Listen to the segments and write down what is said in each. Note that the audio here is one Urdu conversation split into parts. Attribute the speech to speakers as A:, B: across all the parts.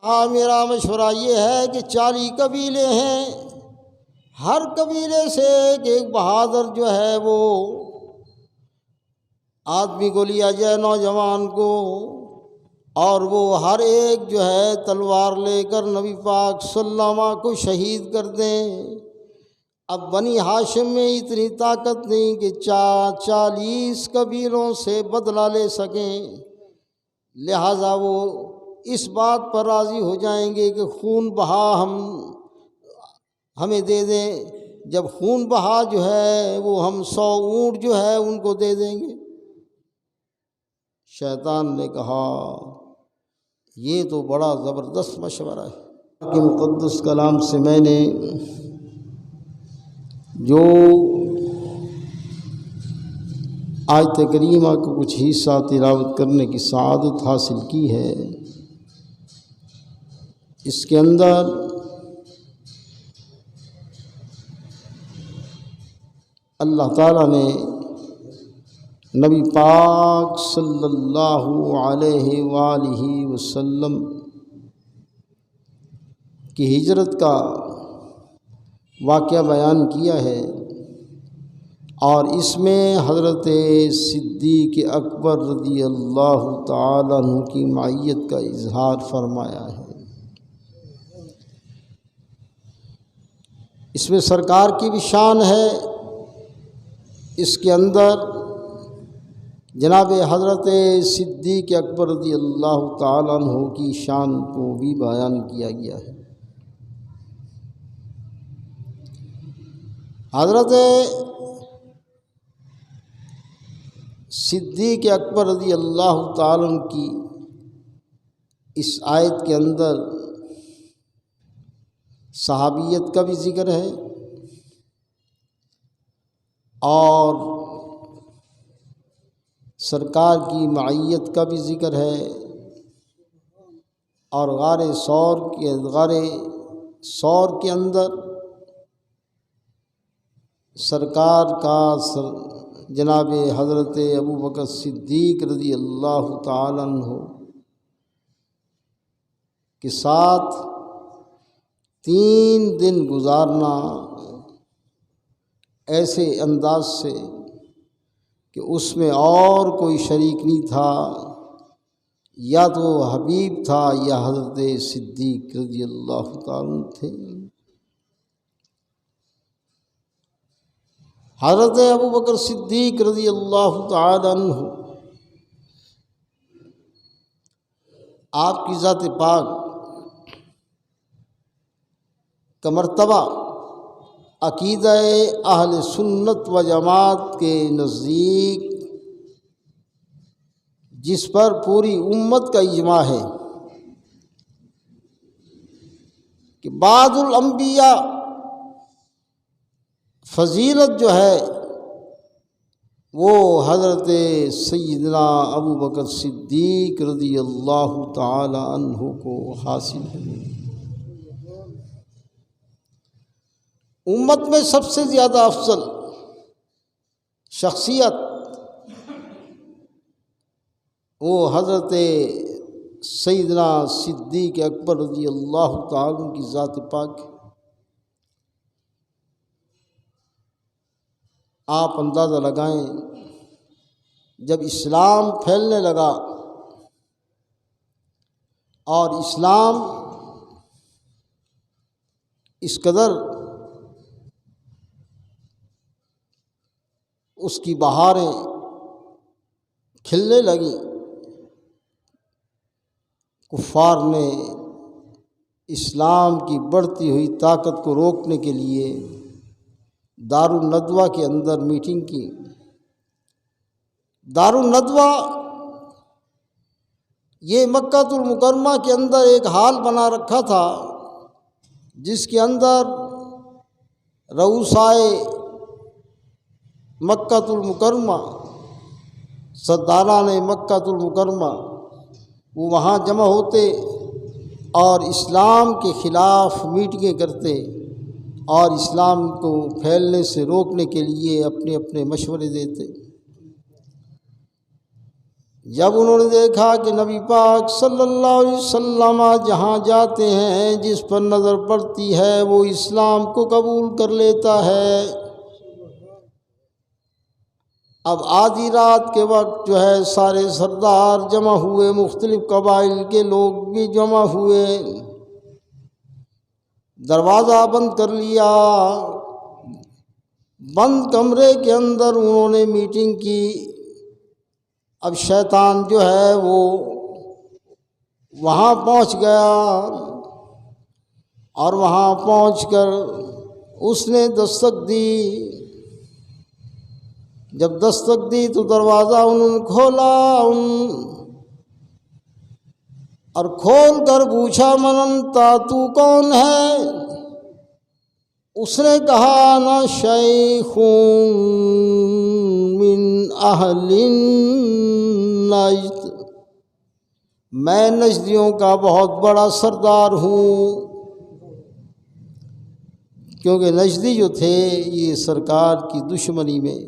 A: ہاں میرا مشورہ یہ ہے کہ 40 قبیلے ہیں، ہر قبیلے سے ایک بہادر جو ہے وہ آدمی کو لیا جائے، نوجوان کو، اور وہ ہر ایک جو ہے تلوار لے کر نبی پاک صلی اللہ علیہ وسلم کو شہید کر دیں۔ اب بنی ہاشم میں اتنی طاقت نہیں کہ 40 قبیلوں سے بدلہ لے سکیں، لہٰذا وہ اس بات پر راضی ہو جائیں گے کہ خون بہا ہمیں دے دیں۔ جب خون بہا جو ہے وہ ہم 100 اونٹ جو ہے ان کو دے دیں گے۔ شیطان نے کہا یہ تو بڑا زبردست مشورہ ہے کہ مقدس کلام سے میں نے جو آیت کریمہ کو کچھ حصہ تلاوت کرنے کی سعادت حاصل کی ہے، اس کے اندر اللہ تعالیٰ نے نبی پاک صلی اللہ علیہ وآلہ وسلم کی ہجرت کا واقعہ بیان کیا ہے، اور اس میں حضرت صدیق اکبر رضی اللہ تعالیٰ عنہ کی معیت کا اظہار فرمایا ہے۔ اس میں سرکار کی بھی شان ہے، اس کے اندر جناب حضرت صدیق اکبر رضی اللہ تعالیٰ عنہ کی شان کو بھی بیان کیا گیا ہے۔ حضرت صدیق اکبر رضی اللہ تعالیٰ عنہ کی اس آیت کے اندر صحابیت کا بھی ذکر ہے اور سرکار کی معیت کا بھی ذکر ہے، اور غار ثور کے اندر سرکار کا جناب حضرت ابوبکر صدیق رضی اللہ تعالیٰ عنہ کے ساتھ 3 دن گزارنا ایسے انداز سے کہ اس میں اور کوئی شریک نہیں تھا، یا تو حبیب تھا یا حضرت صدیق رضی اللہ تعالیٰ عنہ تھے۔ حضرت ابوبکر صدیق رضی اللہ تعالیٰ عنہ آپ کی ذات پاک کا مرتبہ عقیدہ اہل سنت و جماعت کے نزدیک، جس پر پوری امت کا اجماع ہے کہ بعد الانبیاء فضیلت جو ہے وہ حضرت سیدنا ابوبکر صدیق رضی اللہ تعالی عنہ کو حاصل ہے۔ امت میں سب سے زیادہ افضل شخصیت وہ حضرت سیدنا صدیق اکبر رضی اللہ تعالی عنہ کی ذات پاک ہے۔ آپ اندازہ لگائیں، جب اسلام پھیلنے لگا اور اسلام اس قدر اس کی بہاریں کھلنے لگیں، کفار نے اسلام کی بڑھتی ہوئی طاقت کو روکنے کے لیے دارالندوہ کے اندر میٹنگ کی۔ دارالندوہ یہ مکہ المکرمہ کے اندر ایک ہال بنا رکھا تھا، جس کے اندر رؤسائے مکہ المکرمہ، سرداران مکہ المکرمہ، وہ وہاں جمع ہوتے اور اسلام کے خلاف میٹنگیں کرتے اور اسلام کو پھیلنے سے روکنے کے لیے اپنے اپنے مشورے دیتے۔ جب انہوں نے دیکھا کہ نبی پاک صلی اللہ علیہ وسلم جہاں جاتے ہیں جس پر نظر پڑتی ہے وہ اسلام کو قبول کر لیتا ہے۔ اب آدھی رات کے وقت جو ہے سارے سردار جمع ہوئے، مختلف قبائل کے لوگ بھی جمع ہوئے، دروازہ بند کر لیا۔ بند کمرے کے اندر انہوں نے میٹنگ کی۔ اب شیطان جو ہے وہ وہاں پہنچ گیا اور وہاں پہنچ کر اس نے دستک دی۔ جب دستک دی تو دروازہ انہوں نے کھولا اور کھول کر پوچھا من انتا، تو کون ہے؟ اس نے کہا انا شیخ من اہل نجد، میں نجدیوں کا بہت بڑا سردار ہوں۔ کیونکہ نجدی جو تھے یہ سرکار کی دشمنی میں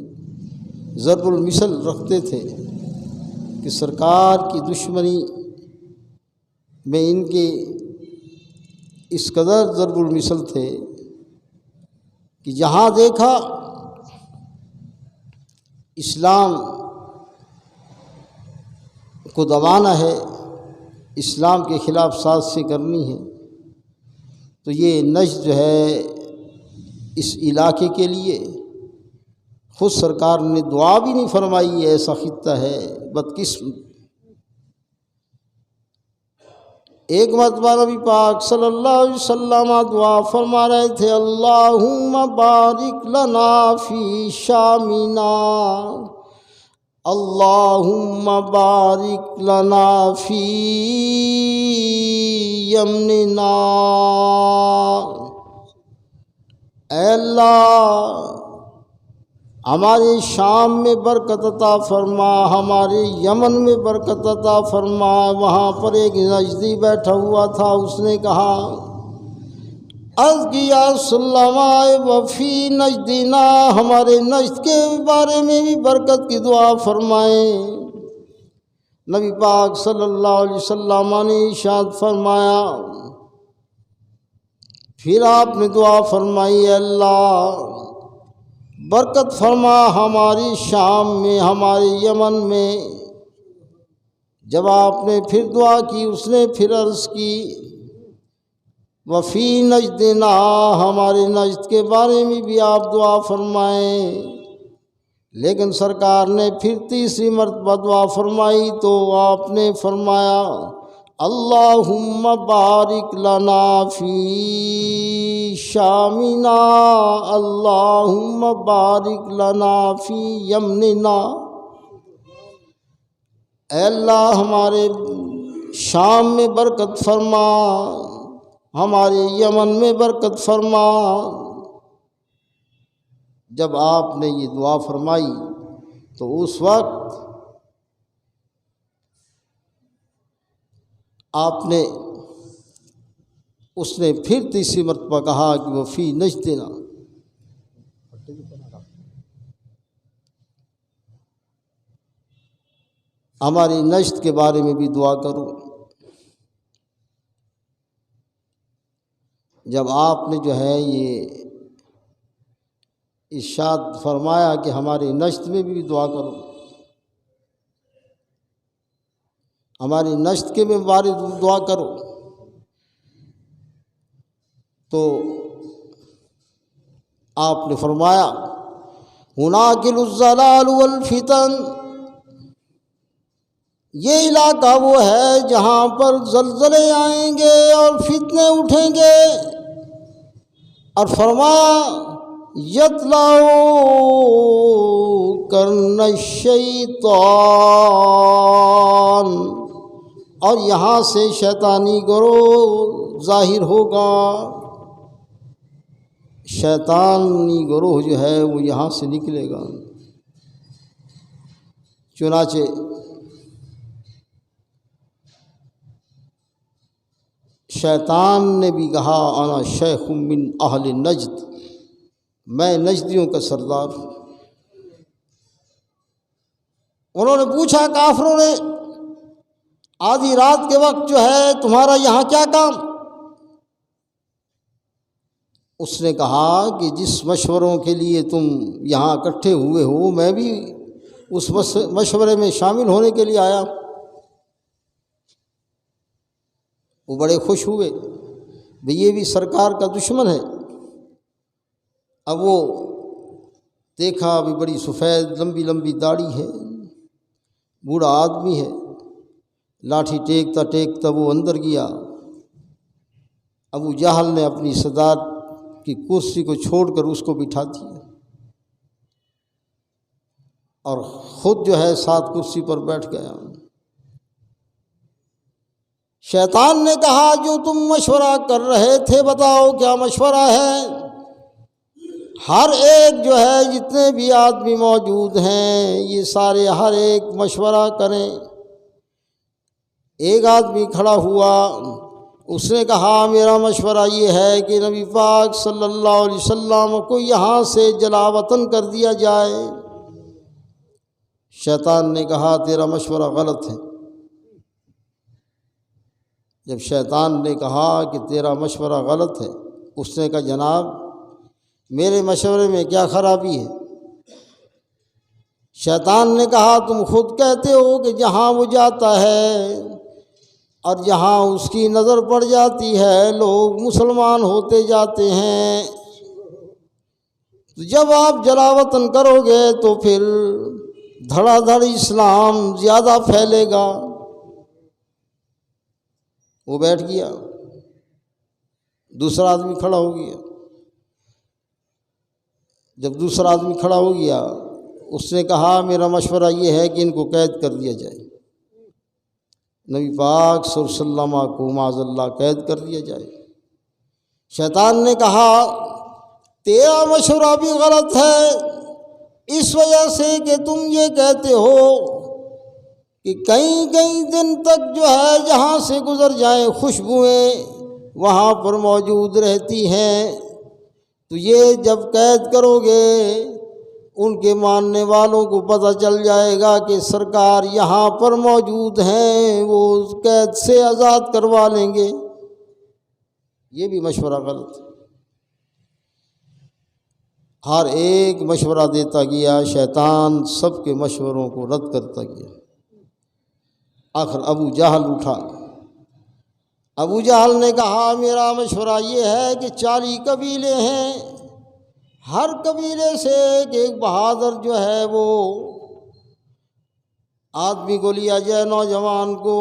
A: ضرب المثل رکھتے تھے کہ سرکار کی دشمنی میں ان کے اس قدر ضرب المثل تھے کہ جہاں دیکھا اسلام کو دبانا ہے، اسلام کے خلاف سازشیں کرنی ہے، تو یہ نجد جو ہے اس علاقے کے لیے خود سرکار نے دعا بھی نہیں فرمائی، ایسا خطہ ہے بدقسم۔ ایک مرتبہ نبی پاک صلی اللہ علیہ وسلم دعا فرما رہے تھے، اللہم بارک لنا فی شامنا، اللہم بارک لنا فی یمننا، اے اللہ ہمارے شام میں برکت عطا فرما، ہمارے یمن میں برکت عطا فرما۔ وہاں پر ایک نجدی بیٹھا ہوا تھا، اس نے کہا عرض کیا سلمائے وفی نجدنا، ہمارے نجد کے بارے میں بھی برکت کی دعا فرمائیں۔ نبی پاک صلی اللہ علیہ وسلم نے ارشاد فرمایا، پھر آپ نے دعا فرمائی، اے اللہ برکت فرما ہماری شام میں، ہمارے یمن میں۔ جب آپ نے پھر دعا کی، اس نے پھر عرض کی وفی نجدنا، ہمارے نجد کے بارے میں بھی آپ دعا فرمائیں۔ لیکن سرکار نے پھر تیسری مرتبہ دعا فرمائی تو آپ نے فرمایا اللہم بارک لنا فی شامنا، اللہم بارک لنا فی یمننا، اے اللہ ہمارے شام میں برکت فرما، ہمارے یمن میں برکت فرما۔ جب آپ نے یہ دعا فرمائی تو اس وقت آپ نے اس نے پھر تیسری مرتبہ کہا کہ وہ فی نجدنا، ہماری نجد کے بارے میں بھی دعا کرو۔ جب آپ نے جو ہے یہ ارشاد فرمایا کہ ہماری نجد میں بھی دعا کرو، ہماری نجد کے بارے میں دعا کرو، تو آپ نے فرمایا ہناکل الزلال والفتن، یہ علاقہ وہ ہے جہاں پر زلزلے آئیں گے اور فتنے اٹھیں گے، اور فرمایا یطلع قرن الشیطان، اور یہاں سے شیطانی گروہ ظاہر ہوگا، شیطانی گروہ جو ہے وہ یہاں سے نکلے گا۔ چنانچہ شیطان نے بھی کہا انا شیخ من اہل نجد، میں نجدیوں کا سردار ہوں۔ انہوں نے پوچھا کافروں نے آدھی رات کے وقت جو ہے تمہارا یہاں کیا کام؟ اس نے کہا کہ جس مشوروں کے لیے تم یہاں اکٹھے ہوئے ہو میں بھی اس مشورے میں شامل ہونے کے لیے آیا۔ وہ بڑے خوش ہوئے، بھئی یہ بھی سرکار کا دشمن ہے۔ اب وہ دیکھا بھی بڑی سفید لمبی لمبی داڑھی ہے، بوڑھا آدمی ہے، لاٹھی ٹیکتا ٹیکتا وہ اندر گیا۔ ابو جہل نے اپنی صدارت کی کرسی کو چھوڑ کر اس کو بٹھا دیا اور خود جو ہے ساتھ کرسی پر بیٹھ گیا۔ شیطان نے کہا جو تم مشورہ کر رہے تھے بتاؤ کیا مشورہ ہے؟ ہر ایک جو ہے جتنے بھی آدمی موجود ہیں یہ سارے ہر ایک مشورہ کریں۔ ایک آدمی کھڑا ہوا، اس نے کہا میرا مشورہ یہ ہے کہ نبی پاک صلی اللہ علیہ وسلم کو یہاں سے جلا وطن کر دیا جائے۔ شیطان نے کہا تیرا مشورہ غلط ہے۔ جب شیطان نے کہا کہ تیرا مشورہ غلط ہے، اس نے کہا جناب میرے مشورے میں کیا خرابی ہے؟ شیطان نے کہا تم خود کہتے ہو کہ جہاں وہ جاتا ہے اور جہاں اس کی نظر پڑ جاتی ہے لوگ مسلمان ہوتے جاتے ہیں، تو جب آپ جلا وطن کرو گے تو پھر دھڑا دھڑ اسلام زیادہ پھیلے گا۔ وہ بیٹھ گیا، دوسرا آدمی کھڑا ہو گیا۔ جب دوسرا آدمی کھڑا ہو گیا اس نے کہا میرا مشورہ یہ ہے کہ ان کو قید کر دیا جائے، نبی پاک صلی اللہ علیہ وسلم کو معاذ اللہ قید کر دیا جائے۔ شیطان نے کہا تیرا مشورہ بھی غلط ہے اس وجہ سے کہ تم یہ کہتے ہو کہ کئی کئی دن تک جو ہے جہاں سے گزر جائیں خوشبوئیں وہاں پر موجود رہتی ہیں، تو یہ جب قید کرو گے ان کے ماننے والوں کو پتہ چل جائے گا کہ سرکار یہاں پر موجود ہیں، وہ قید سے آزاد کروا لیں گے۔ یہ بھی مشورہ غلط ہے۔ ہر ایک مشورہ دیتا گیا، شیطان سب کے مشوروں کو رد کرتا گیا۔ آخر ابو جہل اٹھا۔ ابو جہل نے کہا میرا مشورہ یہ ہے کہ 40 قبیلے ہیں، ہر قبیلے سے ایک بہادر جو ہے وہ آدمی کو لیا جائے، نوجوان کو،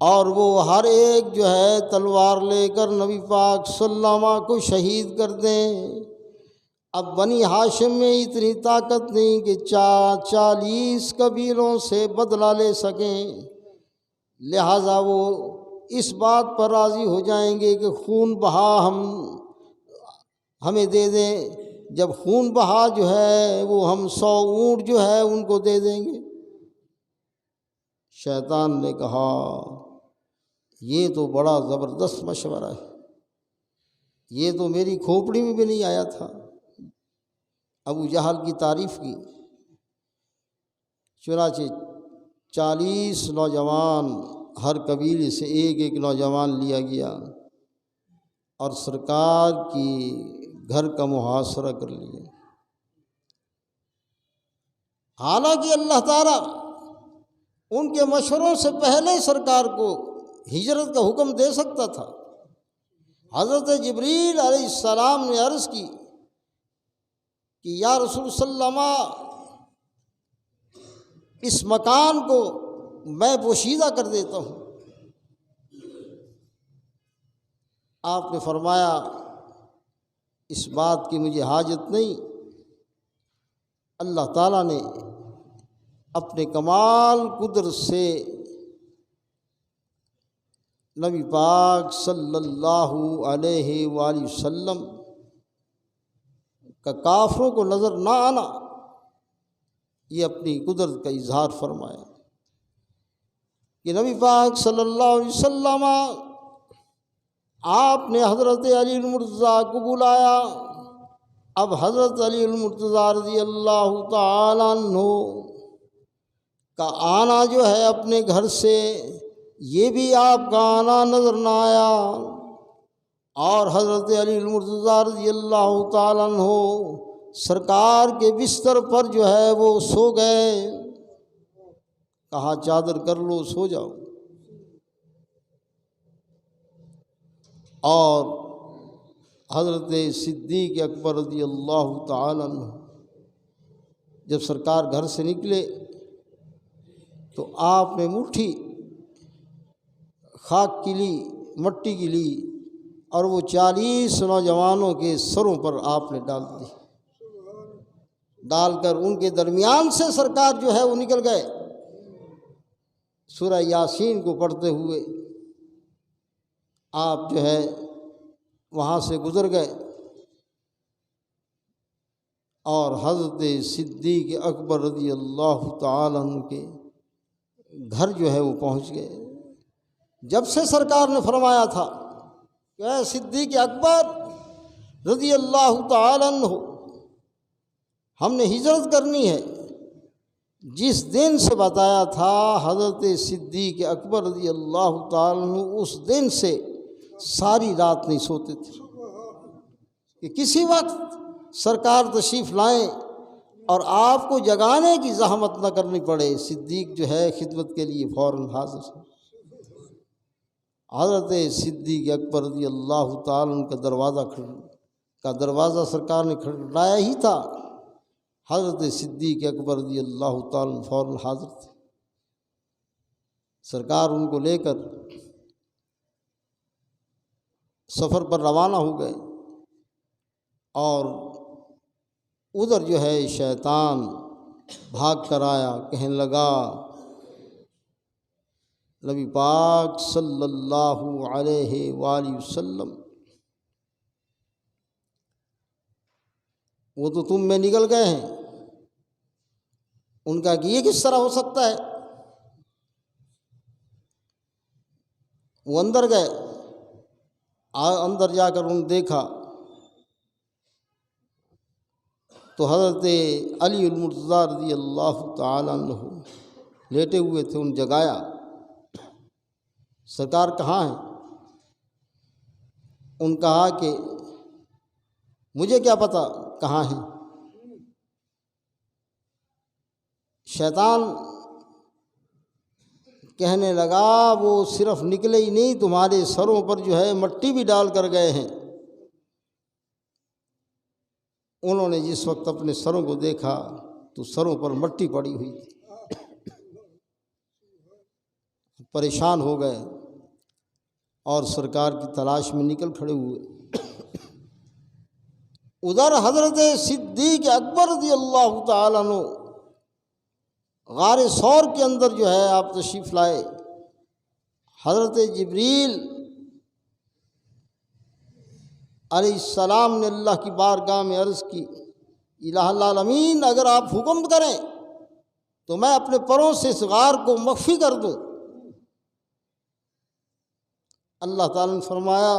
A: اور وہ ہر ایک جو ہے تلوار لے کر نبی پاک صلی اللہ علیہ وسلم کو شہید کر دیں۔ اب بنی ہاشم میں اتنی طاقت نہیں کہ 40 قبیلوں سے بدلہ لے سکیں، لہٰذا وہ اس بات پر راضی ہو جائیں گے کہ خون بہا ہمیں دے دیں، جب خون بہا جو ہے وہ ہم 100 اونٹ جو ہے ان کو دے دیں گے۔ شیطان نے کہا یہ تو بڑا زبردست مشورہ ہے، یہ تو میری کھوپڑی میں بھی نہیں آیا تھا۔ ابو جہل کی تعریف کی۔ چنانچہ 40 نوجوان ہر قبیلے سے ایک نوجوان لیا گیا اور سرکار کی گھر کا محاصرہ کر لیا۔ حالانکہ اللہ تعالیٰ ان کے مشوروں سے پہلے سرکار کو ہجرت کا حکم دے سکتا تھا۔ حضرت جبریل علیہ السلام نے عرض کی کہ یا رسول صلی اللہ علیہ وسلم اس مکان کو میں پوشیدہ کر دیتا ہوں۔ آپ نے فرمایا اس بات کی مجھے حاجت نہیں، اللہ تعالیٰ نے اپنے کمال قدرت سے نبی پاک صلی اللہ علیہ وآلہ وسلم کا کافروں کو نظر نہ آنا یہ اپنی قدرت کا اظہار فرمایا کہ نبی پاک صلی اللہ علیہ وسلم آپ نے حضرت علی المرتضیٰ کو بلایا۔ اب حضرت علی المرتضیٰ رضی اللہ تعالیٰ عنہ کا آنا جو ہے اپنے گھر سے، یہ بھی آپ کا آنا نظر نہ آیا، اور حضرت علی المرتضیٰ رضی اللہ تعالیٰ عنہ سرکار کے بستر پر جو ہے وہ سو گئے، کہا چادر کر لو سو جاؤ، اور حضرت صدیق اکبر رضی اللہ تعالیٰ عنہ جب سرکار گھر سے نکلے تو آپ نے مٹھی خاک کی لی، مٹی کی لی، اور وہ 40 نوجوانوں کے سروں پر آپ نے ڈال دی، ڈال کر ان کے درمیان سے سرکار جو ہے وہ نکل گئے، سورہ یاسین کو پڑھتے ہوئے آپ جو ہے وہاں سے گزر گئے، اور حضرت صدیق اکبر رضی اللہ تعالیٰ عنہ کے گھر جو ہے وہ پہنچ گئے۔ جب سے سرکار نے فرمایا تھا کہ اے صدیق اکبر رضی اللہ تعالیٰ عنہ، ہم نے ہجرت کرنی ہے، جس دن سے بتایا تھا حضرت صدیق اکبر رضی اللہ تعالیٰ عنہ اس دن سے ساری رات نہیں سوتے تھے کہ کسی وقت سرکار تشریف لائیں اور آپ کو جگانے کی زحمت نہ کرنی پڑے، صدیق جو ہے خدمت کے لیے فوراً حاضر ہے۔ حضرت صدیق اکبر رضی اللہ تعالیٰ عنہ کا دروازہ سرکار نے کھٹکھٹایا ہی تھا، حضرت صدیق اکبر رضی اللہ تعالیٰ عنہ فوراً حاضر تھے۔ سرکار ان کو لے کر سفر پر روانہ ہو گئے، اور ادھر جو ہے شیطان بھاگ کر آیا، کہنے لگا نبی پاک صلی اللہ علیہ وآلہ وسلم وہ تو تم میں نکل گئے ہیں، ان کا کہ یہ کس طرح ہو سکتا ہے؟ وہ اندر گئے، اندر جا کر انہوں نے دیکھا تو حضرت علی المرتضیٰ رضی اللہ تعالیٰ عنہ لیٹے ہوئے تھے، ان جگایا، سرکار کہاں ہیں؟ ان کہا کہ مجھے کیا پتہ کہاں ہیں۔ شیطان کہنے لگا وہ صرف نکلے ہی نہیں، تمہارے سروں پر جو ہے مٹی بھی ڈال کر گئے ہیں۔ انہوں نے جس وقت اپنے سروں کو دیکھا تو سروں پر مٹی پڑی ہوئی تھی، پریشان ہو گئے اور سرکار کی تلاش میں نکل کھڑے ہوئے۔ ادھر حضرت صدیق اکبر رضی اللہ تعالیٰ عنہ غار ثور کے اندر جو ہے آپ تشریف لائے، حضرت جبریل علیہ السلام نے اللہ کی بارگاہ میں عرض کی، الہ العالمین اگر آپ حکم کریں تو میں اپنے پروں سے اس غار کو مخفی کر دوں۔ اللہ تعالیٰ نے فرمایا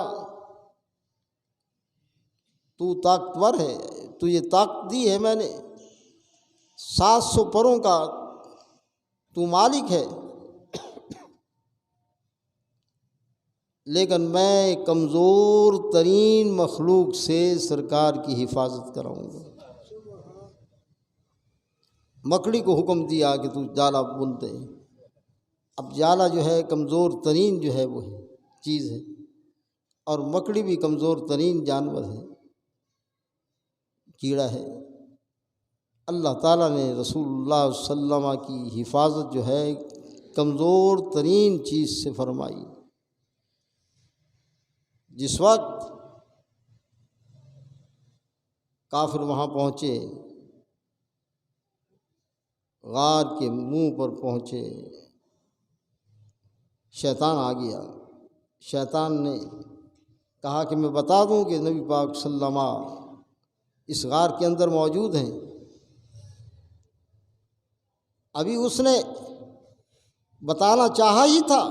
A: تو طاقتور ہے، تو یہ طاقت دی ہے میں نے، 700 پروں کا تو مالک ہے، لیکن میں کمزور ترین مخلوق سے سرکار کی حفاظت کراؤں گا۔ مکڑی کو حکم دیا کہ تو جالا بن دے۔ اب جالا جو ہے کمزور ترین جو ہے وہ چیز ہے، اور مکڑی بھی کمزور ترین جانور ہے، کیڑا ہے۔ اللہ تعالیٰ نے رسول اللہ صلی اللہ علیہ وسلم کی حفاظت جو ہے کمزور ترین چیز سے فرمائی۔ جس وقت کافر وہاں پہنچے، غار کے منہ پر پہنچے، شیطان آ گیا۔ شیطان نے کہا کہ میں بتا دوں کہ نبی پاک صلی اللہ علیہ وسلم اس غار کے اندر موجود ہیں۔ ابھی اس نے بتانا چاہا ہی تھا،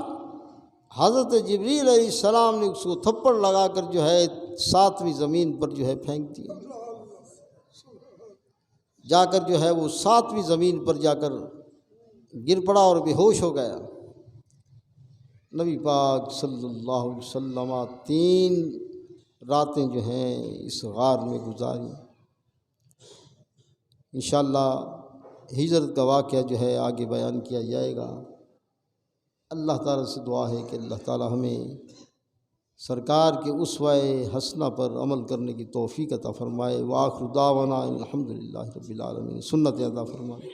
A: حضرت جبریل علیہ السلام نے اس کو تھپڑ لگا کر جو ہے 7ویں زمین پر جو ہے پھینک دیا، جا کر جو ہے وہ 7ویں زمین پر جا کر گر پڑا اور بے ہوش ہو گیا۔ نبی پاک صلی اللہ علیہ وسلم 3 راتیں جو ہیں اس غار میں گزاری۔ انشاءاللہ ہجرت کا واقعہ جو ہے آگے بیان کیا جائے گا۔ اللہ تعالیٰ سے دعا ہے کہ اللہ تعالیٰ ہمیں سرکار کے اسوہ حسنہ پر عمل کرنے کی توفیق عطا فرمائے۔ وآخر دعوانا الحمدللہ رب العالمین، سنت عطا فرمائے۔